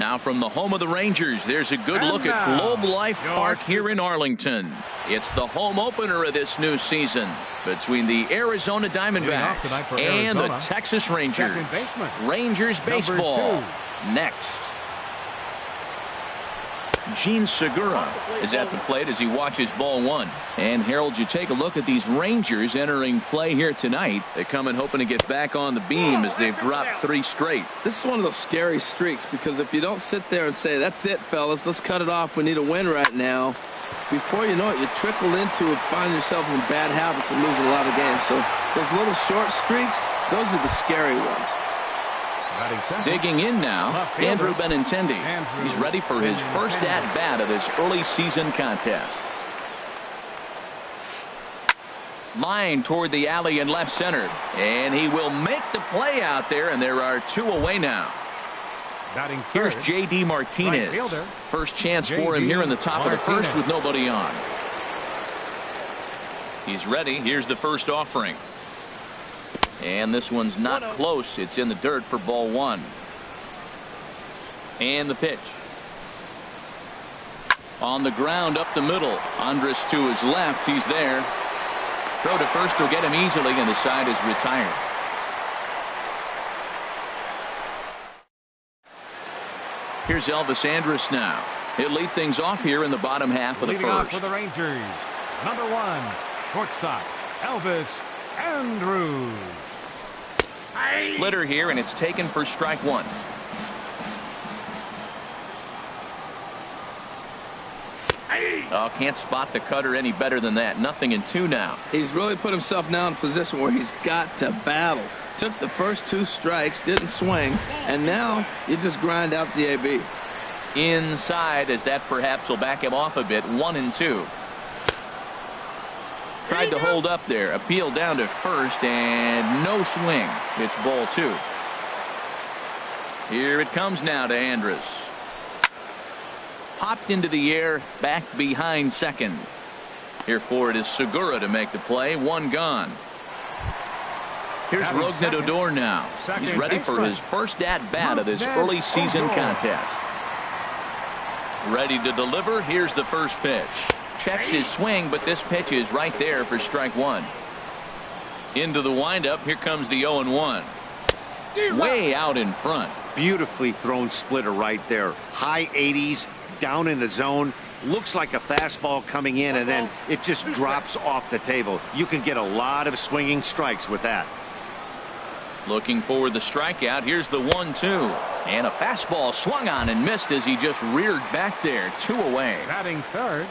Now from the home of the Rangers, there's a good look at BWlove Park here in Arlington. It's the home opener of this new season between the Arizona Diamondbacks and the Texas Rangers. Rangers baseball next. Gene Segura is at the plate as he watches ball one. And Harold, you take a look at these Rangers entering play here tonight. They come in hoping to get back on the beam as they've dropped 3 straight. This is one of those scary streaks, because if you don't sit there and say, that's it, fellas, let's cut it off, we need a win right now, before you know it, you trickle into and find yourself in bad habits and losing a lot of games. So those little short streaks, those are the scary ones. Digging in now, Andrew Benintendi. He's ready for his first at-bat of this early season contest. Line toward the alley in left center. And he will make the play out there, and there are 2 away now. Here's J.D. Martinez. First chance for him here in the top of the first with nobody on. He's ready. Here's the first offering. And this one's not close. It's in the dirt for ball 1. And the pitch. On the ground up the middle. Andrus to his left. He's there. Throw to first will get him easily, and the side is retired. Here's Elvis Andrus now. He'll lead things off here in the bottom half of the first. For the Rangers, number 1, shortstop, Elvis Andrus. Splitter here, and it's taken for strike 1. Oh, can't spot the cutter any better than that. 0-2 now. He's really put himself now in a position where he's got to battle. Took the first 2 strikes, didn't swing, and now you just grind out the AB. Inside, as that perhaps will back him off a bit. 1-2. Tried to hold up there. Appeal down to first, and no swing. It's ball 2. Here it comes now to Andrus. Popped into the air, back behind second. Here for it is Segura to make the play. 1 gone. Here's Rougned Odor now. He's ready for his first at-bat of this early season contest. Ready to deliver. Here's the first pitch. Checks his swing, but this pitch is right there for strike 1. Into the windup. Here comes the 0-1. Way out in front. Beautifully thrown splitter right there. High 80s, down in the zone. Looks like a fastball coming in, and then it just drops off the table. You can get a lot of swinging strikes with that. Looking for the strikeout. Here's the 1-2. And a fastball swung on and missed as he just reared back there. 2 away. Batting third.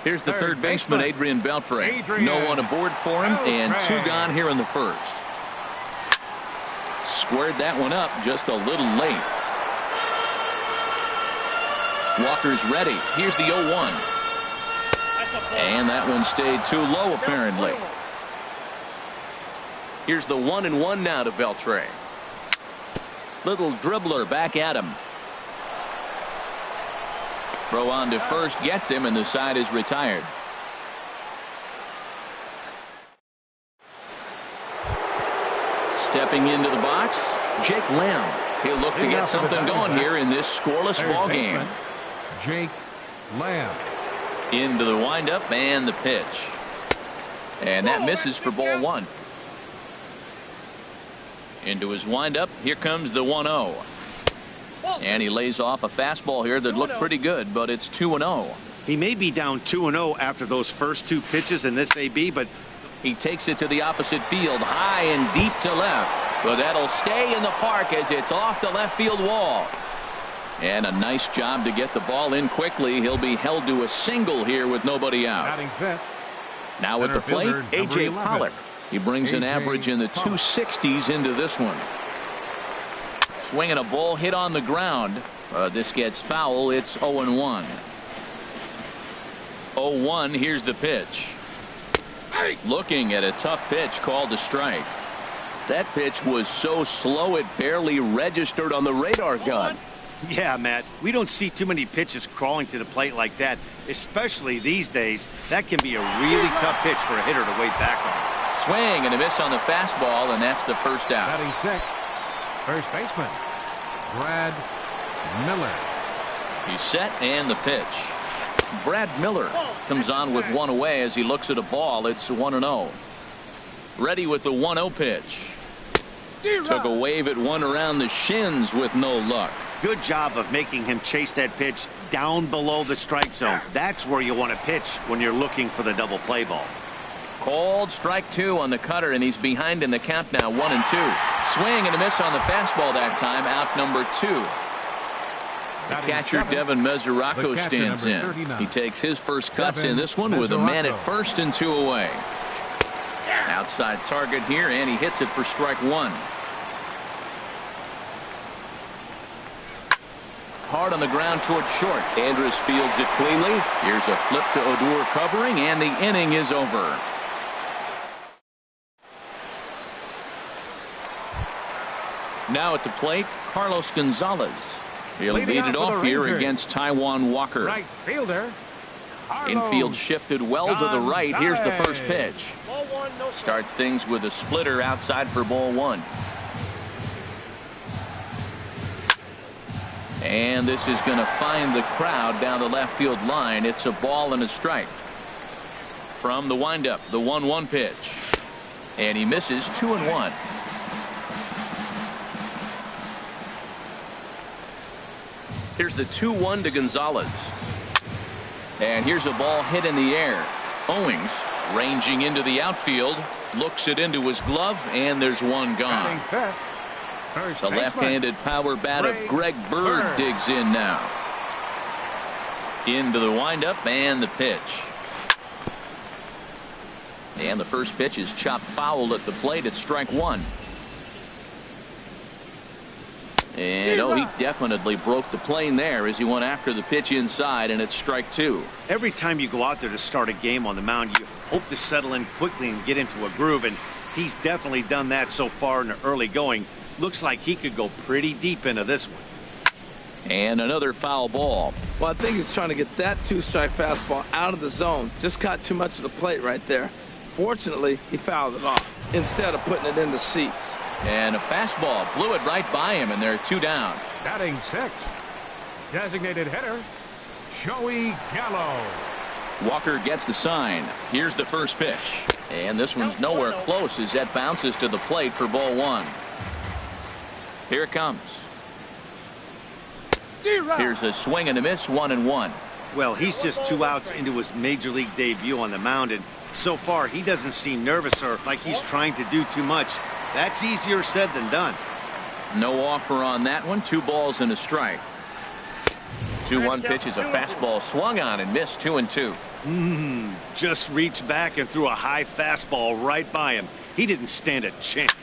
Here's the third baseman, Adrian Beltre. No one aboard for him, and 2 gone here in the first. Squared that one up just a little late. Walker's ready. Here's the 0-1. And that one stayed too low, apparently. Here's the 1-1 now to Beltre. Little dribbler back at him. Throw on to first, gets him, and the side is retired. Stepping into the box, Jake Lamb. He'll look to get something going here in this scoreless ball game. Jake Lamb. Into the windup and the pitch. And that misses for ball 1. Into his windup. Here comes the 1-0. And he lays off a fastball here that looked pretty good, but it's 2-0. He may be down 2-0 after those first 2 pitches in this AB, but he takes it to the opposite field, high and deep to left. But that'll stay in the park as it's off the left field wall. And a nice job to get the ball in quickly. He'll be held to a single here with nobody out. Now at the plate, A.J. Pollock. He brings an average in the 260s into this one. Swinging a ball hit on the ground. This gets foul. It's 0-1. 0-1. Here's the pitch. Looking at a tough pitch called a strike. That pitch was so slow it barely registered on the radar gun. Yeah, Matt, we don't see too many pitches crawling to the plate like that, especially these days. That can be a really tough pitch for a hitter to wait back on. Swing and a miss on the fastball, and that's the first out. Batting 6, first baseman Brad Miller. He's set, and the pitch. Brad Miller comes on with one away as he looks at a ball. It's 1-0. Ready with the 1-0 pitch. Took a wave at one around the shins with no luck. Good job of making him chase that pitch down below the strike zone. That's where you want to pitch when you're looking for the double play ball. Called strike two on the cutter, and he's behind in the count now, 1-2. Swing and a miss on the fastball that time, out number 2. The catcher Devin Mesoraco stands in. He takes his first cuts in this one with a man at first and 2 away. Outside target here, and he hits it for strike 1. Hard on the ground toward short. Andrus fields it cleanly. Here's a flip to Odor covering, and the inning is over. Now at the plate, Carlos Gonzalez. He'll lead it off here against Taijuan Walker. Right fielder. Infield shifted well to the right. Here's the first pitch. Starts things with a splitter outside for ball 1. And this is going to find the crowd down the left field line. It's a ball and a strike. From the windup, the 1-1 pitch. And he misses 2-1. Here's the 2-1 to Gonzalez. And here's a ball hit in the air. Owings ranging into the outfield. Looks it into his glove, and there's one gone. The left-handed power bat of Greg Bird digs in now. Into the windup and the pitch. And the first pitch is chopped foul at the plate at strike 1. And he definitely broke the plane there as he went after the pitch inside, and it's strike 2. Every time you go out there to start a game on the mound, you hope to settle in quickly and get into a groove, and he's definitely done that so far in the early going. Looks like he could go pretty deep into this one. And another foul ball. Well, I think he's trying to get that 2-strike fastball out of the zone. Just caught too much of the plate right there. Fortunately, he fouled it off instead of putting it in the seats. And a fastball blew it right by him, and they're 2 down. Batting 6. Designated hitter, Joey Gallo. Walker gets the sign. Here's the first pitch. And this one's nowhere close as that bounces to the plate for ball 1. Here it comes. Here's a swing and a miss, 1-1. Well, he's just 2 outs into his major league debut on the mound, and so far he doesn't seem nervous or like he's trying to do too much. That's easier said than done. No offer on that one. 2 balls and a strike. 2-1 pitch is a fastball swung on and missed, 2-2. Just reached back and threw a high fastball right by him. He didn't stand a chance.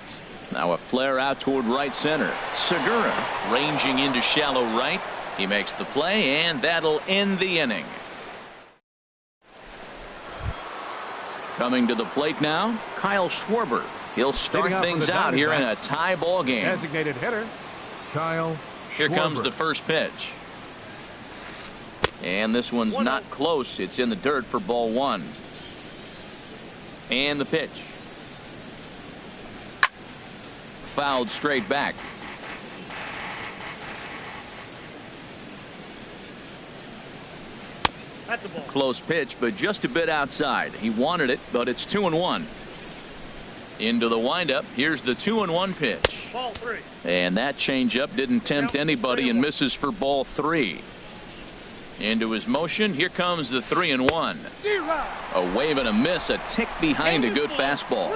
Now a flare out toward right center. Segura ranging into shallow right. He makes the play, and that'll end the inning. Coming to the plate now, Kyle Schwarber. He'll start things out here in a tie ball game. Designated hitter, Kyle Schwarber. Here comes the first pitch. And this one's not close. It's in the dirt for ball 1. And the pitch. Fouled straight back. That's a ball. Close pitch, but just a bit outside. He wanted it, but it's 2-1. Into the windup. Here's the 2-1 pitch. Ball 3. And that changeup didn't tempt anybody and misses for ball 3. Into his motion. Here comes the 3-1. A wave and a miss. A tick behind a good fastball.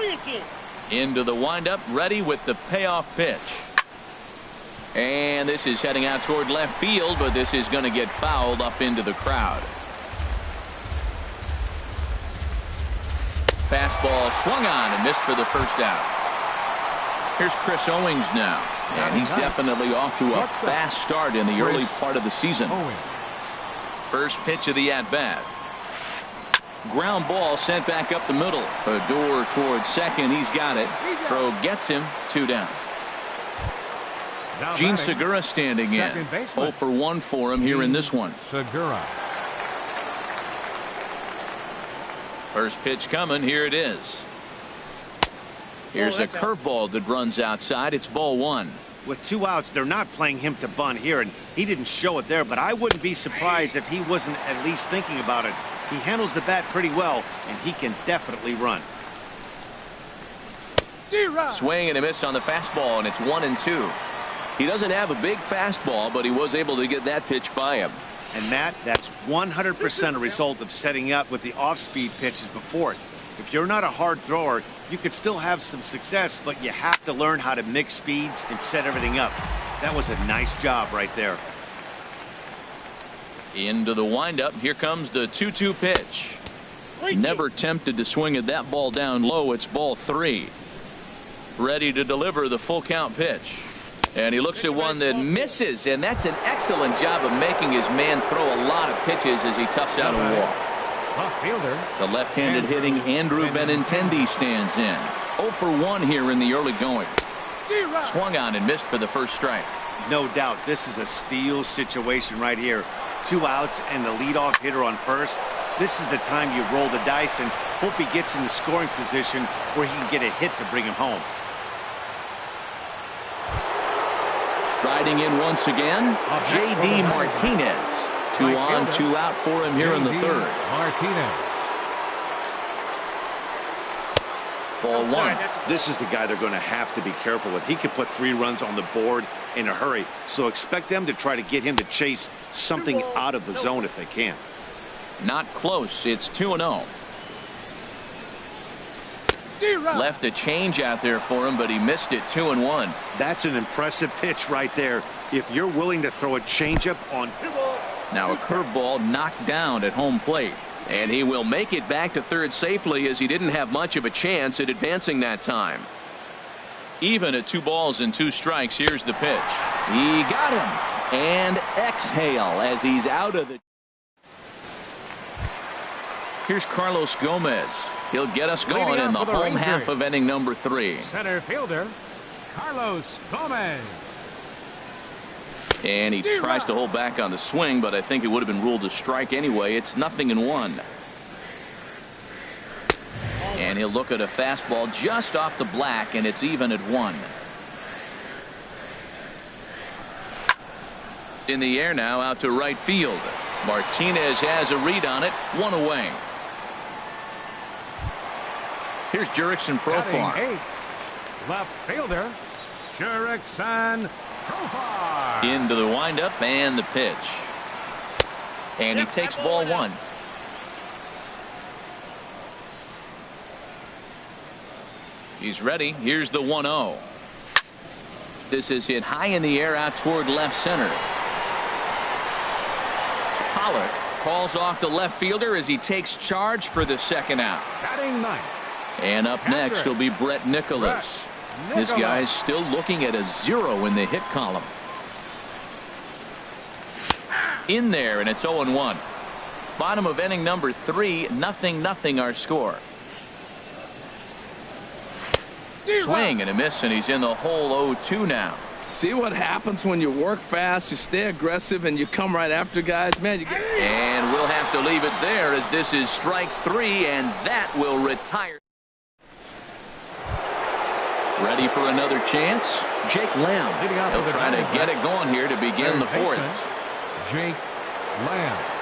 Into the windup. Ready with the payoff pitch. And this is heading out toward left field, but this is going to get fouled up into the crowd. Fastball swung on and missed for the first out. Here's Chris Owings now, and he's definitely off to a fast start in the early part of the season. First pitch of the at-bat. Ground ball sent back up the middle. Odor towards second. He's got it. Throw gets him. 2 down. Gene Segura standing in. 0 for 1 for him here in this one. Segura. First pitch coming. Here it is. Here's a curveball that runs outside. It's ball 1. With 2 outs, they're not playing him to bunt here, and he didn't show it there, but I wouldn't be surprised if he wasn't at least thinking about it. He handles the bat pretty well, and he can definitely run. Swing and a miss on the fastball, and it's 1-2. He doesn't have a big fastball, but he was able to get that pitch by him. And Matt, that's 100% a result of setting up with the off-speed pitches before it. If you're not a hard thrower, you could still have some success, but you have to learn how to mix speeds and set everything up. That was a nice job right there. Into the windup. Here comes the 2-2 pitch. Never tempted to swing at that ball down low. It's ball 3. Ready to deliver the full count pitch. And he looks at one that misses, and that's an excellent job of making his man throw a lot of pitches as he toughs out a walk. The left-handed hitting Andrew Benintendi stands in. 0 for 1 here in the early going. Swung on and missed for the first strike. No doubt this is a steal situation right here. 2 outs and the leadoff hitter on first. This is the time you roll the dice and hope he gets in the scoring position where he can get a hit to bring him home. Striding in once again, J.D. Martinez. 2 on, 2 out for him here in the third. Martinez. Ball 1. This is the guy they're going to have to be careful with. He can put 3 runs on the board in a hurry, so expect them to try to get him to chase something out of the zone if they can. Not close. It's 2-0. Left a change out there for him, but he missed it. 2-1. That's an impressive pitch right there. If you're willing to throw a changeup on. Now a curveball knocked down at home plate. And he will make it back to third safely, as he didn't have much of a chance at advancing that time. Even at 2 balls and 2 strikes. Here's the pitch. He got him. And exhale as he's out of the. Here's Carlos Gomez. He'll get us going in the home half of inning number 3. Center fielder Carlos Gomez. And he tries to hold back on the swing, but I think it would have been ruled a strike anyway. It's 0-1. And he'll look at a fastball just off the black, and it's even at 1. In the air now, out to right field. Martinez has a read on it. 1 away. Here's Jurickson Profar. Left fielder Jurickson Profar. Into the windup and the pitch. And he takes ball 1. He's ready. Here's the 1-0. This is hit high in the air out toward left center. Pollock calls off the left fielder as he takes charge for the second out. Batting 9th. And up next will be Brett Nicholas. This guy's still looking at a 0 in the hit column. In there, and it's 0-1. Bottom of inning number 3, 0-0 our score. Swing and a miss, and he's in the hole. 0-2 now. See what happens when you work fast, you stay aggressive, and you come right after guys, man. You get. And we'll have to leave it there, as this is strike 3, and that will retire. Ready for another chance? Jake Lamb. He'll try to get it going here to begin the 4th. Jake Lamb.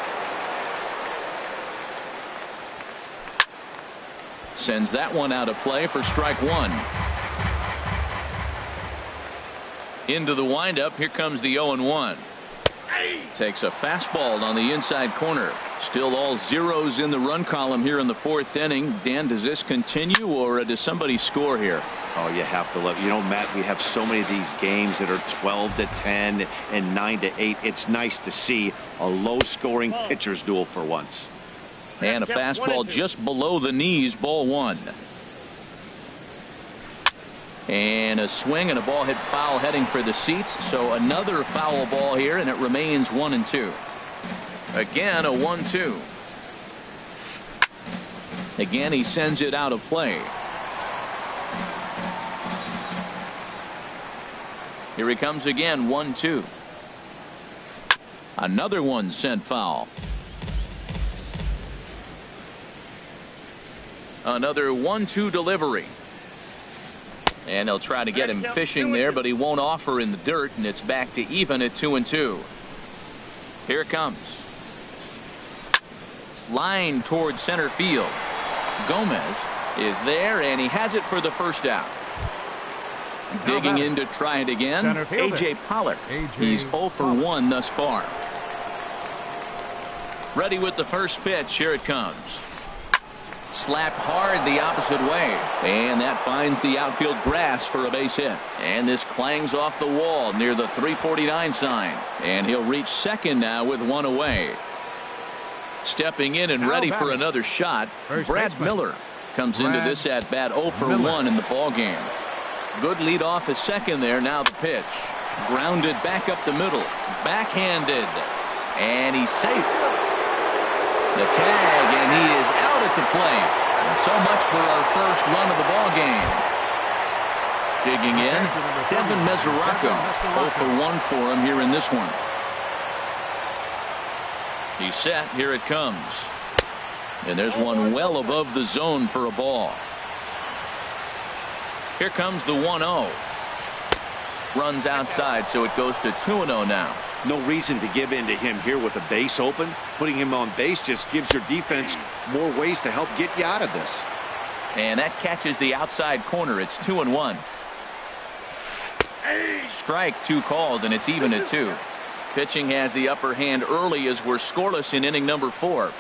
Sends that one out of play for strike 1. Into the windup. Here comes the 0-1. Takes a fastball on the inside corner. Still all 0s in the run column here in the 4th inning. Dan, does this continue, or does somebody score here? Oh, you have to love. You know, Matt, we have so many of these games that are 12-10 and 9-8. It's nice to see a low-scoring pitcher's duel for once. And a fastball just below the knees. Ball 1. And a swing and a ball hit foul, heading for the seats. So another foul ball here, and it remains 1-2. Again, a 1-2. Again, he sends it out of play. Here he comes again. 1-2. Another one sent foul. Another 1-2 delivery. And they'll try to get him fishing there, but he won't offer in the dirt, and it's back to even at 2-2. Here it comes. Line towards center field. Gomez is there, and he has it for the first out. Digging in to try it again, A.J. Pollard. He's 0 for 1 thus far. Ready with the first pitch. Here it comes. Slapped hard the opposite way, and that finds the outfield grass for a base hit. And this clangs off the wall near the 349 sign, and he'll reach second now with one away. Stepping in and ready for another shot, Brad Miller comes into this at bat 0 for 1 in the ball game. Good lead off at second there. Now the pitch, grounded back up the middle, backhanded, and he's safe. The tag, and he is out at the plate. And so much for our first run of the ball game. Digging in, Devin Mesoraco. 0 for 1 for him here in this one. He's set. Here it comes. And there's one well above the zone for a ball. Here comes the 1-0. Runs outside, so it goes to 2-0 now. No reason to give in to him here with the base open. Putting him on base just gives your defense more ways to help get you out of this. And that catches the outside corner. It's 2-1. Strike 2 called, and it's even at 2. Pitching has the upper hand early as we're scoreless in inning number 4.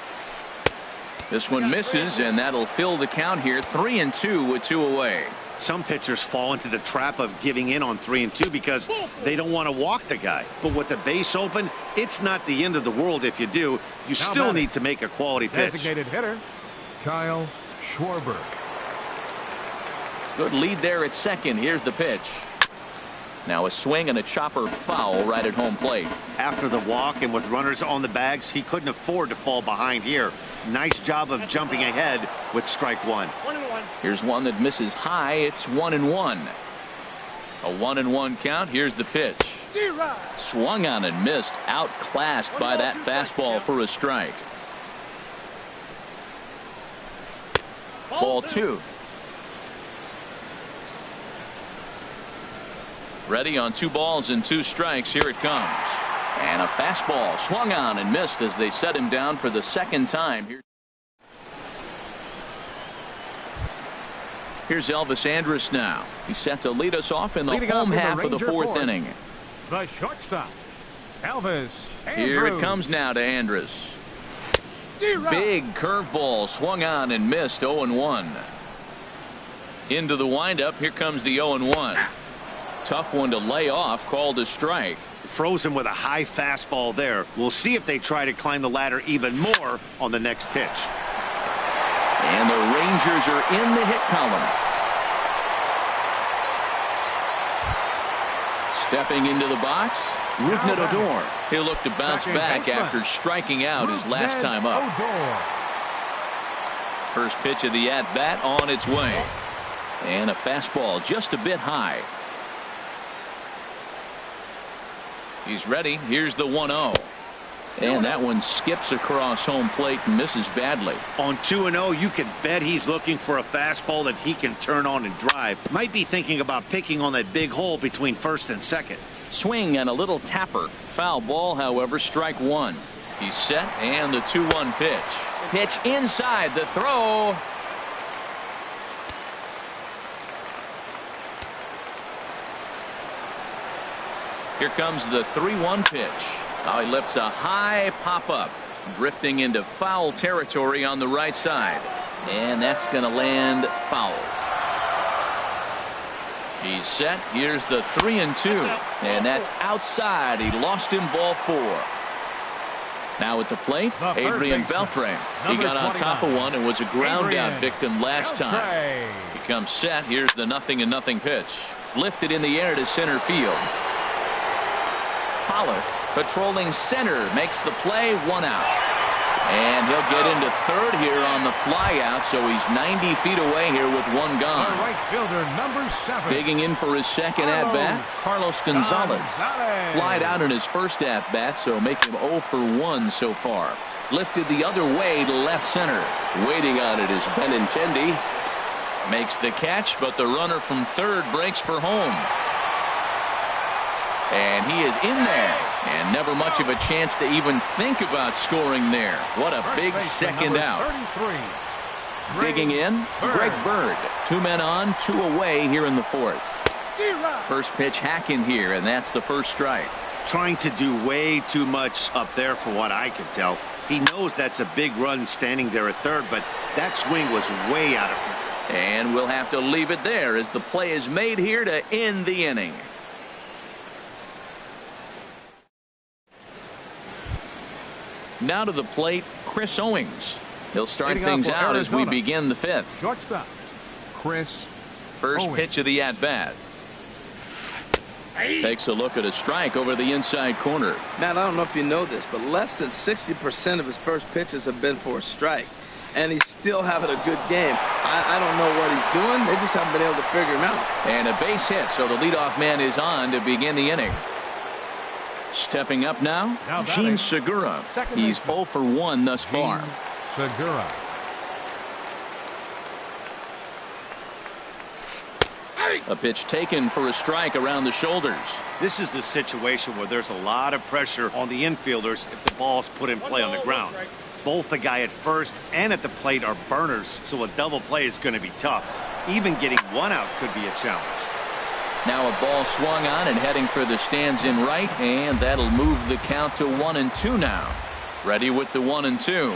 This one misses, and that'll fill the count here. 3-2 with 2 away. Some pitchers fall into the trap of giving in on 3-2 because they don't want to walk the guy. But with the base open, it's not the end of the world if you do. You still need to make a quality pitch. Designated hitter, Kyle Schwarber. Good lead there at second. Here's the pitch. Now a swing and a chopper foul right at home plate. After the walk and with runners on the bags, he couldn't afford to fall behind here. Nice job of jumping ahead with strike 1. Here's one that misses high. It's 1-1. A 1-1 count. Here's the pitch. Swung on and missed. Outclassed by that fastball for a strike. Ball 2. Ready on 2 balls and 2 strikes. Here it comes. And a fastball swung on and missed as they set him down for the second time. Here's Elvis Andrus now. He's set to lead us off in the home half of the 4th inning. The shortstop, Elvis Andrus. Here it comes now to Andrus. Big curveball swung on and missed. 0-1. Into the windup. Here comes the 0-1. Tough one to lay off, called a strike. Froze him with a high fastball there. We'll see if they try to climb the ladder even more on the next pitch. And the Rangers are in the hit column. Stepping into the box, Rougned Odor. He'll look to bounce back after striking out his last time up. First pitch of the at-bat on its way. And a fastball just a bit high. He's ready. Here's the 1-0. And that one skips across home plate and misses badly. On 2-0, you can bet he's looking for a fastball that he can turn on and drive. Might be thinking about picking on that big hole between first and second. Swing and a little tapper. Foul ball, however, strike 1. He's set, and the 2-1 pitch. Pitch inside, the throw. Here comes the 3-1 pitch. Oh, he lifts a high pop-up, drifting into foul territory on the right side. And that's going to land foul. He's set. Here's the 3-2. And that's outside. He lost him ball 4. Now at the plate, Adrian Beltre. He got on top of one and was a ground-out victim last time. He comes set. Here's the 0-0 pitch. Lifted in the air to center field. Pollard, patrolling center, makes the play, 1 out. And he'll get into third here on the flyout, so he's 90 feet away here with 1 gone. The right fielder, number 7. Digging in for his second at-bat, Carlos Gonzalez. Flied out in his first at-bat, so make him 0 for 1 so far. Lifted the other way to left center. Waiting on it is Benintendi. Makes the catch, but the runner from third breaks for home. And he is in there. And never much of a chance to even think about scoring there. What a big second out. 33. Digging in, Greg Bird. 2 men on, 2 away here in the fourth. First pitch hacking here, and that's the first strike. Trying to do way too much up there for what I can tell. He knows that's a big run standing there at third, but that swing was way out of control. And we'll have to leave it there as the play is made here to end the inning. Now to the plate, Chris Owings. He'll start things out as we begin the fifth. Shortstop, Chris First Owings. pitch of the at-bat. Takes a look at a strike over the inside corner. Matt, I don't know if you know this, but less than 60% of his first pitches have been for a strike. And he's still having a good game. I don't know what he's doing. They just haven't been able to figure him out. And a base hit, so the leadoff man is on to begin the inning. Stepping up now, Gene Segura. He's 0 for 1 thus far. Segura. A pitch taken for a strike around the shoulders. This is the situation where there's a lot of pressure on the infielders if the ball's put in play on the ground. Both the guy at first and at the plate are burners, so a double play is going to be tough. Even getting one out could be a challenge. Now a ball swung on and heading for the stands in right, and that'll move the count to 1-2 now. Ready with the 1-2.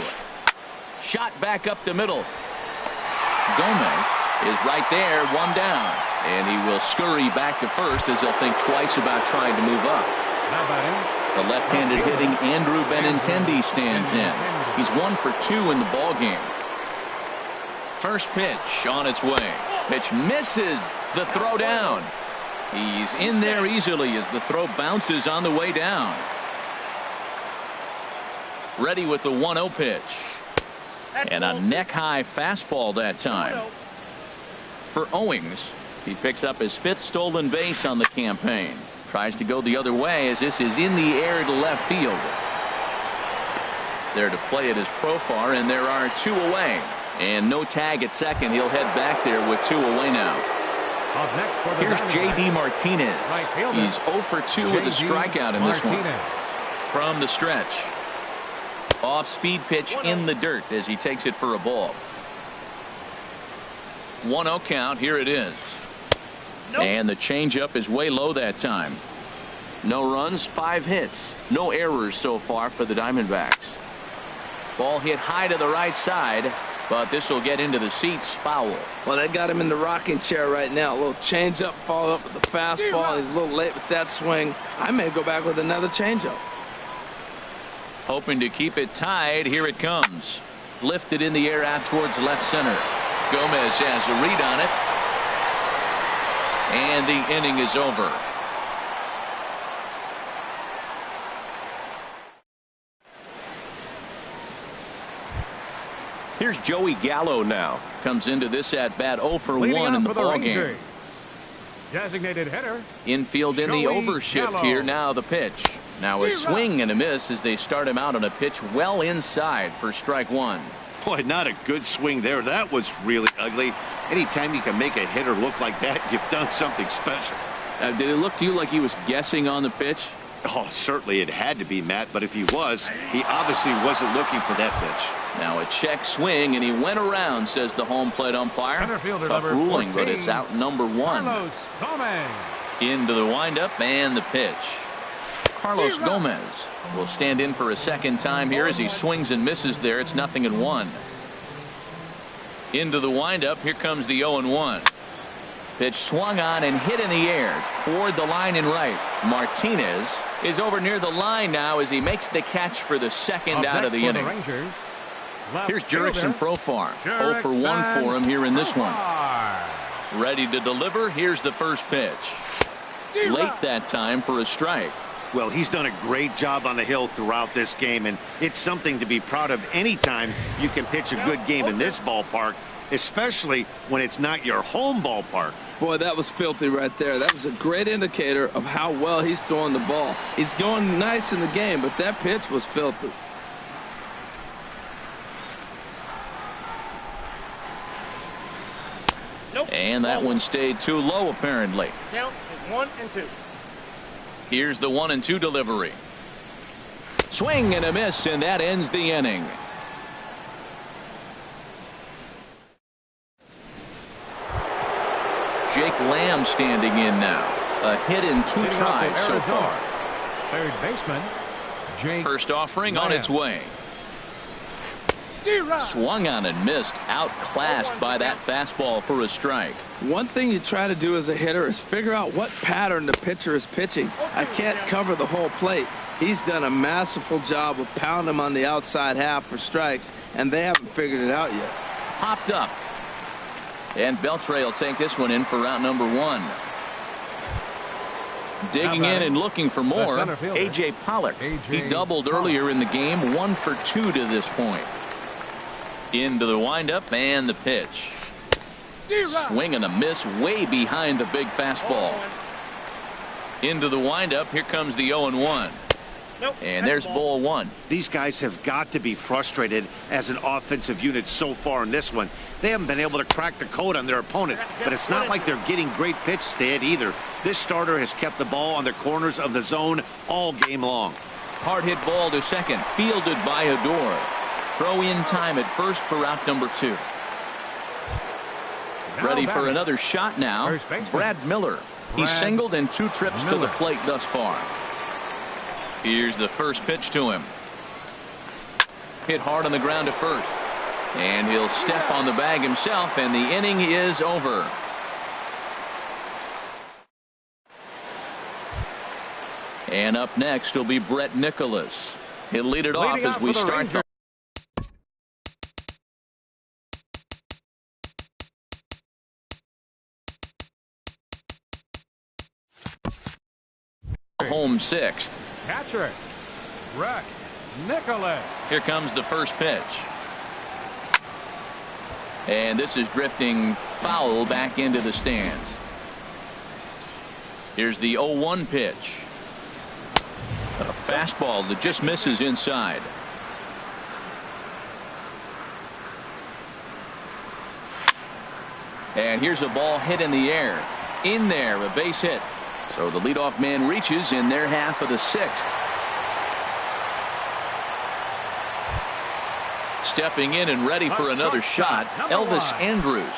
Shot back up the middle. Gomez is right there, 1 down. And he will scurry back to first as he'll think twice about trying to move up. The left-handed hitting Andrew Benintendi stands in. He's 1 for 2 in the ballgame. First pitch on its way. Pitch misses the throw down. He's in there easily as the throw bounces on the way down. Ready with the 1-0 pitch. And a neck-high fastball that time. For Owings, he picks up his 5th stolen base on the campaign. Tries to go the other way as this is in the air to left field. There to play it is Profar, and there are 2 away. And no tag at second. He'll head back there with 2 away now. Here's J.D. Martinez. He's 0 for 2 with a strikeout in this one. From the stretch. Off-speed pitch in the dirt as he takes it for a ball. 1-0 count. Here it is. And the changeup is way low that time. No runs, 5 hits. No errors so far for the Diamondbacks. Ball hit high to the right side, but this will get into the seats. Foul. Well, they got him in the rocking chair right now. A little changeup, follow up with the fastball. He's a little late with that swing. I may go back with another changeup. Hoping to keep it tied. Here it comes. Lifted in the air out towards left center. Gomez has a read on it. And the inning is over. Here's Joey Gallo now. Comes into this at bat 0 for 1 in the ballgame. Designated hitter. Infield in the Joey overshift Gallo. here. Now the pitch. Now a swing and a miss as they start him out on a pitch well inside for strike 1. Boy, not a good swing there. That was really ugly. Anytime you can make a hitter look like that, you've done something special. Did it look to you like he was guessing on the pitch? Oh, certainly it had to be, Matt, but if he was, he obviously wasn't looking for that pitch. Now a check swing, and he went around, says the home plate umpire. Center fielder Tough number ruling, 14, but it's out number 1. Carlos Gomez. Into the windup and the pitch. Carlos Gomez will stand in for a second time here as he swings and misses there. It's 0-1. Into the windup. Here comes the 0-1. Pitch swung on and hit in the air toward the line and right. Martinez is over near the line now as he makes the catch for the second out of the inning. Here's Jurickson Profar. 0 for 1 for him here in this one. Ready to deliver. Here's the first pitch. Late that time for a strike. Well, he's done a great job on the hill throughout this game, and it's something to be proud of anytime you can pitch a good game in this ballpark, especially when it's not your home ballpark. Boy, that was filthy right there. That was a great indicator of how well he's throwing the ball. He's going nice in the game, but that pitch was filthy. And that one stayed too low, apparently. Count is 1 and 2. Here's the 1-2 delivery. Swing and a miss, and that ends the inning. Jake Lamb standing in now. A hit in 2 tries so far. Third baseman, Jake First offering Lamb. on its way. Swung on and missed. Outclassed by that fastball for a strike. One thing you try to do as a hitter is figure out what pattern the pitcher is pitching. I can't cover the whole plate. He's done a masterful job of pounding him on the outside half for strikes, and they haven't figured it out yet. Popped up. And Beltre will take this one in for route number 1. Digging in and looking for more, A.J. Pollock. He doubled earlier in the game, 1 for 2 to this point. Into the windup and the pitch. Swing and a miss way behind the big fastball. Into the windup. Here comes the 0-1. And there's ball 1. These guys have got to be frustrated as an offensive unit so far in this one. They haven't been able to crack the code on their opponent, but it's not like they're getting great pitches to hit either. This starter has kept the ball on the corners of the zone all game long. Hard hit ball to second, fielded by Odor. Throw in time at first for route number 2. Ready for another shot now. Brad Miller. He's singled in 2 trips to the plate thus far. Here's the first pitch to him. Hit hard on the ground to first. And he'll step on the bag himself, and the inning is over. And up next will be Brett Nicholas. He'll lead it off as we start the home 6th. Catcher, Brett Nicholas. Here comes the first pitch. And this is drifting foul back into the stands. Here's the 0-1 pitch. A fastball that just misses inside. And here's a ball hit in the air. In there, a base hit. So the leadoff man reaches in their half of the 6th. Stepping in and ready for another shot, Elvis Andrus.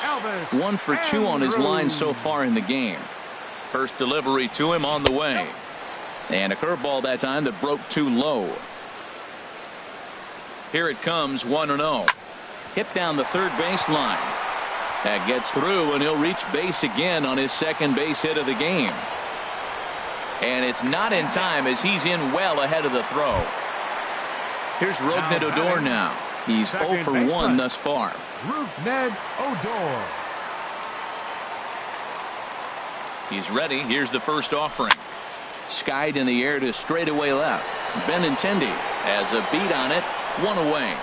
1 for 2 on his line so far in the game. First delivery to him on the way. And a curveball that time that broke too low. Here it comes, 1-0. Hit down the third baseline. That gets through, and he'll reach base again on his second base hit of the game. And it's not in time as he's in well ahead of the throw. Here's Rougned Odor now. He's 0 for 1 thus far. Rougned Odor. He's ready. Here's the first offering. Skied in the air to straightaway left. Benintendi has a beat on it. 1 away.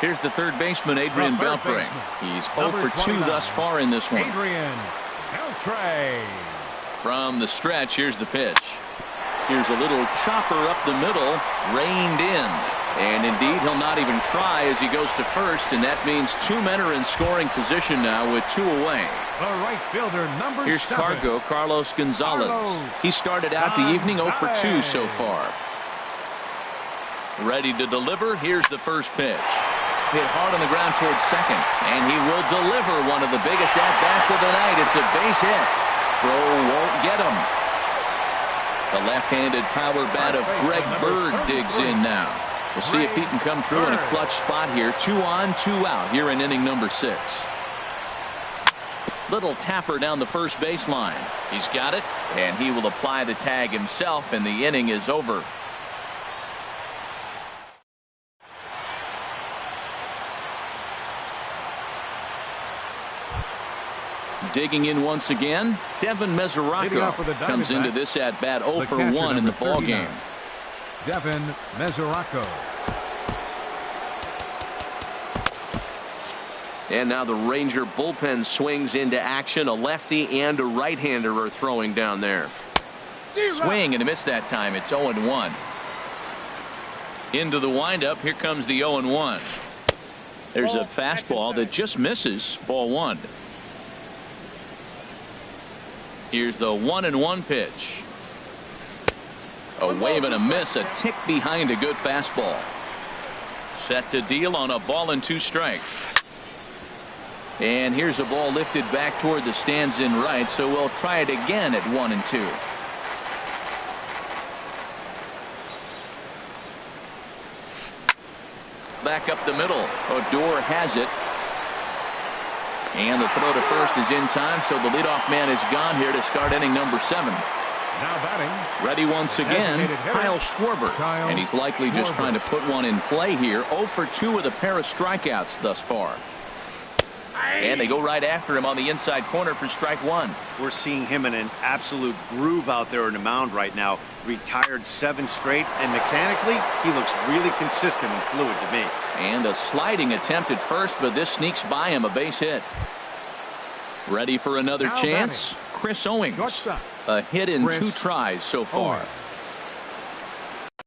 Here's the third baseman, Adrian Beltre. He's 0 for 2 thus far in this one. Adrian Beltre. From the stretch, here's the pitch. Here's a little chopper up the middle, reined in. And indeed, he'll not even try as he goes to first, and that means 2 men are in scoring position now with 2 away. The right fielder, number 7. Here's Cargo, Carlos Gonzalez. He started out the evening 0 for 2 so far. Ready to deliver. Here's the first pitch. Hit hard on the ground towards second, and he will deliver one of the biggest at-bats of the night. It's a base hit. Throw won't get him. The left-handed power bat of Greg Bird digs in now. We'll see if he can come through in a clutch spot here. 2 on, 2 out here in inning number 6. Little tapper down the first baseline. He's got it, and he will apply the tag himself, and the inning is over. Digging in once again, Devin Mesoraco comes into this at bat 0 for 1 in the ball game. Devin Mesoraco. And now the Ranger bullpen swings into action. A lefty and a right-hander are throwing down there. Swing and a miss that time. It's 0-1. Into the windup. Here comes the 0-1. There's a fastball that just misses. Ball 1. Here's the 1-1 pitch. A wave and a miss, a tick behind a good fastball. Set to deal on a ball and 2 strikes. And here's a ball lifted back toward the stands in right, so we'll try it again at 1-2. Back up the middle. Odor has it. And the throw to first is in time, so the leadoff man is gone here to start inning number 7. Now batting. Ready once again, Kyle Schwarber. And he's likely just trying to put one in play here. 0 for 2 with a pair of strikeouts thus far. And they go right after him on the inside corner for strike 1. We're seeing him in an absolute groove out there in the mound right now. Retired 7 straight, and mechanically, he looks really consistent and fluid to me. And a sliding attempt at first, but this sneaks by him, a base hit. Ready for another chance? Chris Owings. A hit in 2 tries so far.